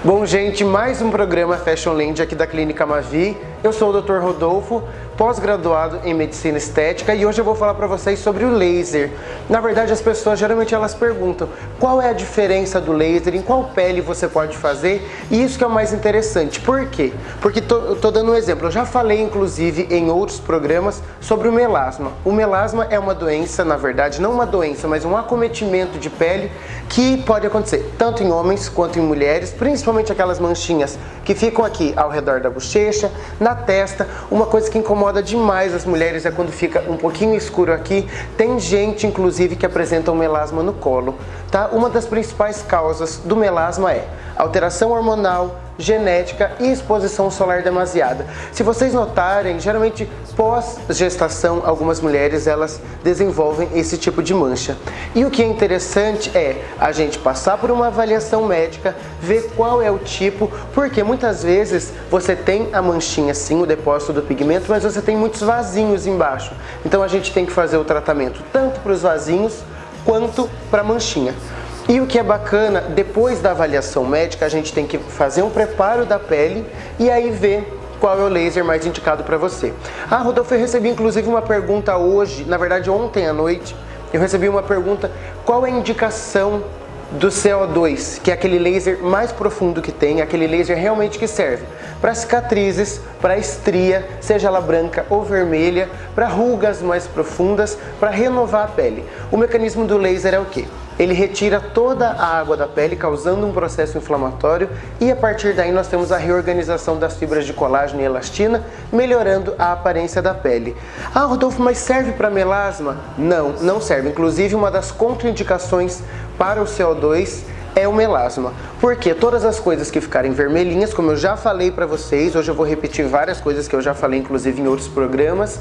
Bom, gente, mais um programa Fashion Land aqui da Clínica Mavi. Eu sou o Dr. Rodolfo, pós-graduado em Medicina Estética, e hoje eu vou falar para vocês sobre o laser. Na verdade, as pessoas geralmente elas perguntam qual é a diferença do laser, em qual pele você pode fazer, e isso que é o mais interessante. Por quê? Porque eu tô dando um exemplo. Eu já falei, inclusive, em outros programas sobre o melasma. O melasma é uma doença, na verdade, não uma doença, mas um acometimento de pele que pode acontecer tanto em homens quanto em mulheres, principalmente aquelas manchinhas que ficam aqui ao redor da bochecha, na testa. Uma coisa que incomoda demais as mulheres é quando fica um pouquinho escuro aqui. Tem gente, inclusive, que apresenta um melasma no colo, tá? Uma das principais causas do melasma é alteração hormonal, genética e exposição solar demasiada. Se vocês notarem, geralmente pós-gestação, algumas mulheres elas desenvolvem esse tipo de mancha. E o que é interessante é a gente passar por uma avaliação médica, ver qual é o tipo, porque muitas vezes você tem a manchinha sim, o depósito do pigmento, mas você tem muitos vasinhos embaixo. Então a gente tem que fazer o tratamento tanto para os vasinhos quanto para a manchinha. E o que é bacana, depois da avaliação médica, a gente tem que fazer um preparo da pele e aí ver qual é o laser mais indicado para você. Ah, Rodolfo, eu recebi inclusive uma pergunta hoje, na verdade ontem à noite, eu recebi uma pergunta, qual é a indicação do CO2, que é aquele laser mais profundo que tem, aquele laser realmente que serve para cicatrizes, para estria, seja ela branca ou vermelha, para rugas mais profundas, para renovar a pele. O mecanismo do laser é o quê? Ele retira toda a água da pele, causando um processo inflamatório, e a partir daí nós temos a reorganização das fibras de colágeno e elastina, melhorando a aparência da pele. Ah, Rodolfo, mas serve para melasma? Não, não serve. Inclusive, uma das contraindicações para o CO2 é o melasma. Porque todas as coisas que ficarem vermelhinhas, como eu já falei para vocês, hoje eu vou repetir várias coisas que eu já falei inclusive em outros programas,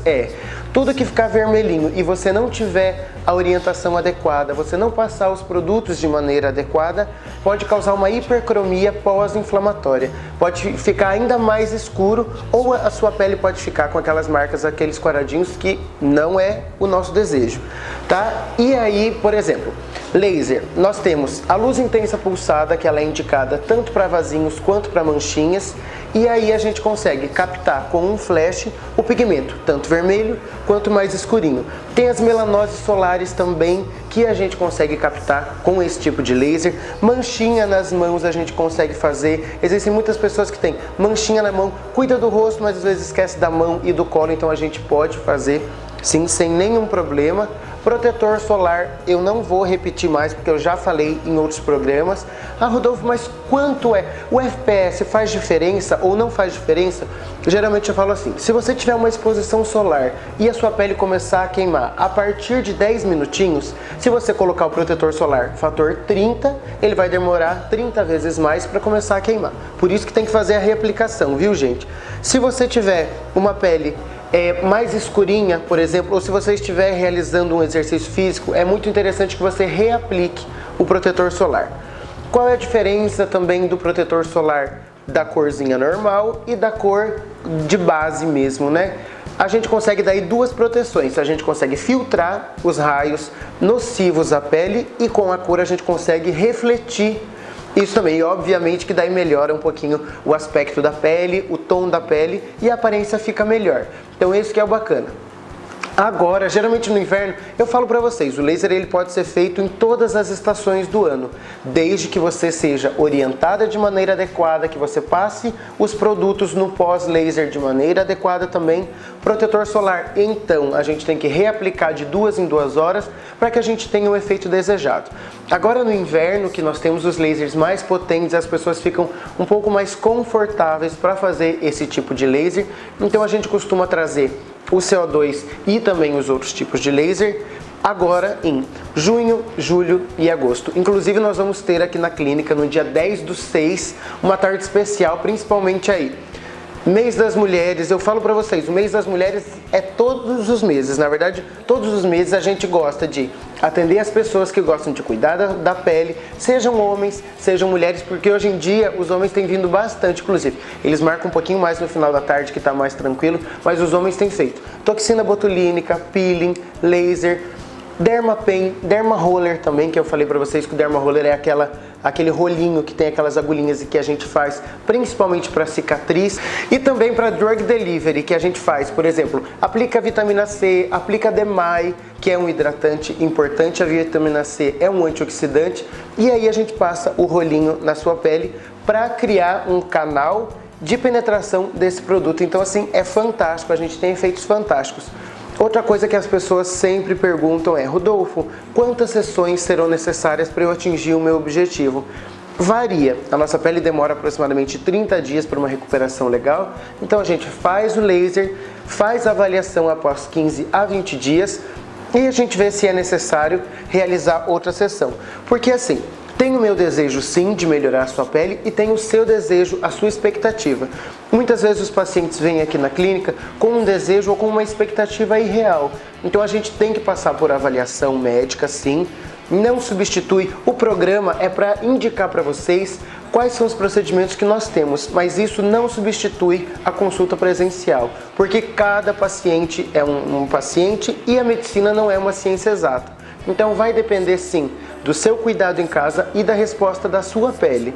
tudo que ficar vermelhinho e você não tiver a orientação adequada, você não passar os produtos de maneira adequada, pode causar uma hipercromia pós-inflamatória. Pode ficar ainda mais escuro ou a sua pele pode ficar com aquelas marcas, aqueles quadradinhos que não é o nosso desejo, tá? E aí, por exemplo, laser, nós temos a luz intensa pulsada, que ela é indicada tanto para vasinhos quanto para manchinhas, e aí a gente consegue captar com um flash o pigmento, tanto vermelho quanto mais escurinho. Tem as melanoses solares também, que a gente consegue captar com esse tipo de laser. Manchinha nas mãos a gente consegue fazer. Existem muitas pessoas que têm manchinha na mão, cuida do rosto, mas às vezes esquece da mão e do colo, então a gente pode fazer sim, sem nenhum problema. Protetor solar, eu não vou repetir mais porque eu já falei em outros programas. Ah, Rodolfo, mas quanto é? O FPS faz diferença ou não faz diferença? Geralmente eu falo assim, se você tiver uma exposição solar e a sua pele começar a queimar a partir de 10 minutinhos, se você colocar o protetor solar fator 30, ele vai demorar 30 vezes mais para começar a queimar. Por isso que tem que fazer a reaplicação, viu, gente? Se você tiver uma pele mais escurinha, por exemplo, ou se você estiver realizando um exercício físico, é muito interessante que você reaplique o protetor solar. Qual é a diferença também do protetor solar da corzinha normal e da cor de base mesmo, né? A gente consegue daí duas proteções, a gente consegue filtrar os raios nocivos à pele e com a cor a gente consegue refletir isso também, e obviamente que daí melhora um pouquinho o aspecto da pele, o tom da pele e a aparência fica melhor. Então isso que é o bacana. Agora, geralmente no inverno, eu falo para vocês, o laser ele pode ser feito em todas as estações do ano, desde que você seja orientada de maneira adequada, que você passe os produtos no pós-laser de maneira adequada também. Protetor solar, então, a gente tem que reaplicar de 2 em 2 horas para que a gente tenha o efeito desejado. Agora no inverno, que nós temos os lasers mais potentes, as pessoas ficam um pouco mais confortáveis para fazer esse tipo de laser, então a gente costuma trazer o CO2 e também os outros tipos de laser agora em junho, julho e agosto. Inclusive nós vamos ter aqui na clínica no dia 10/6 uma tarde especial, principalmente aí. Mês das Mulheres, eu falo pra vocês, o mês das mulheres é todos os meses, na verdade, todos os meses a gente gosta de atender as pessoas que gostam de cuidar da pele, sejam homens, sejam mulheres, porque hoje em dia os homens têm vindo bastante, inclusive, eles marcam um pouquinho mais no final da tarde que tá mais tranquilo, mas os homens têm feito toxina botulínica, peeling, laser, Dermapen, Derma Roller também, que eu falei pra vocês que o Derma Roller é aquele rolinho que tem aquelas agulhinhas e que a gente faz principalmente para cicatriz, e também para drug delivery, que a gente faz, por exemplo, aplica vitamina C, aplica Demai, que é um hidratante importante, a vitamina C é um antioxidante, e aí a gente passa o rolinho na sua pele para criar um canal de penetração desse produto. Então assim, é fantástico, a gente tem efeitos fantásticos. Outra coisa que as pessoas sempre perguntam é: Rodolfo, quantas sessões serão necessárias para eu atingir o meu objetivo? Varia, a nossa pele demora aproximadamente 30 dias para uma recuperação legal, então a gente faz o laser, faz a avaliação após 15 a 20 dias e a gente vê se é necessário realizar outra sessão. Porque assim, tem o meu desejo sim de melhorar a sua pele e tem o seu desejo, a sua expectativa. Muitas vezes os pacientes vêm aqui na clínica com um desejo ou com uma expectativa irreal. Então a gente tem que passar por avaliação médica sim, não substitui. O programa é para indicar para vocês quais são os procedimentos que nós temos, mas isso não substitui a consulta presencial, porque cada paciente é um paciente e a medicina não é uma ciência exata. Então vai depender sim do seu cuidado em casa e da resposta da sua pele.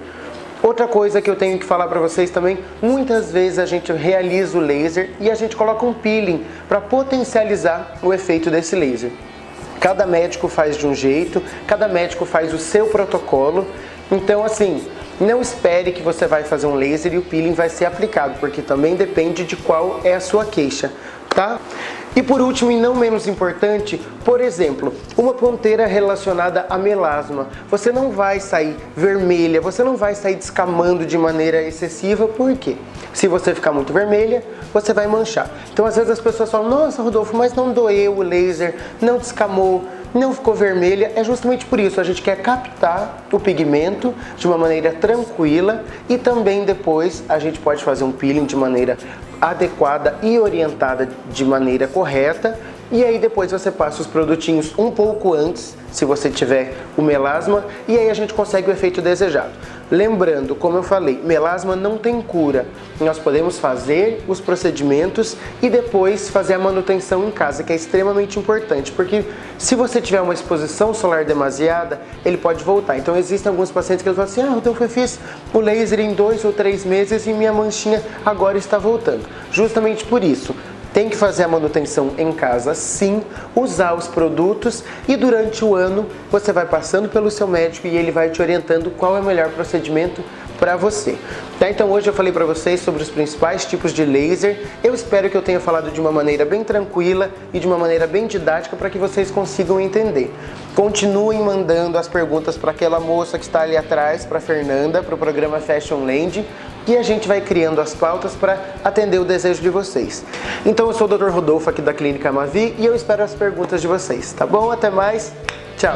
Outra coisa que eu tenho que falar para vocês também, muitas vezes a gente realiza o laser e a gente coloca um peeling para potencializar o efeito desse laser. Cada médico faz de um jeito, cada médico faz o seu protocolo, então assim, não espere que você vai fazer um laser e o peeling vai ser aplicado, porque também depende de qual é a sua queixa, tá? E por último, e não menos importante, por exemplo, uma ponteira relacionada a melasma. Você não vai sair vermelha, você não vai sair descamando de maneira excessiva, por quê? Se você ficar muito vermelha, você vai manchar. Então às vezes as pessoas falam: nossa, Rodolfo, mas não doeu o laser, não descamou, não ficou vermelha. É justamente por isso, a gente quer captar o pigmento de uma maneira tranquila e também depois a gente pode fazer um peeling de maneira adequada e orientada de maneira correta, e aí depois você passa os produtinhos um pouco antes, se você tiver o melasma, e aí a gente consegue o efeito desejado. Lembrando, como eu falei, melasma não tem cura. Nós podemos fazer os procedimentos e depois fazer a manutenção em casa, que é extremamente importante, porque se você tiver uma exposição solar demasiada, ele pode voltar. Então existem alguns pacientes que falam assim: ah, então eu fiz o laser em 2 ou 3 meses e minha manchinha agora está voltando. Justamente por isso, tem que fazer a manutenção em casa sim, usar os produtos, e durante o ano você vai passando pelo seu médico e ele vai te orientando qual é o melhor procedimento para você. Tá? Então hoje eu falei para vocês sobre os principais tipos de laser. Eu espero que eu tenha falado de uma maneira bem tranquila e de uma maneira bem didática para que vocês consigam entender. Continuem mandando as perguntas para aquela moça que está ali atrás, para a Fernanda, para o programa Fashion Land, e a gente vai criando as pautas para atender o desejo de vocês. Então eu sou o Dr. Rodolfo aqui da Clínica Mavi e eu espero as perguntas de vocês, tá bom? Até mais, tchau!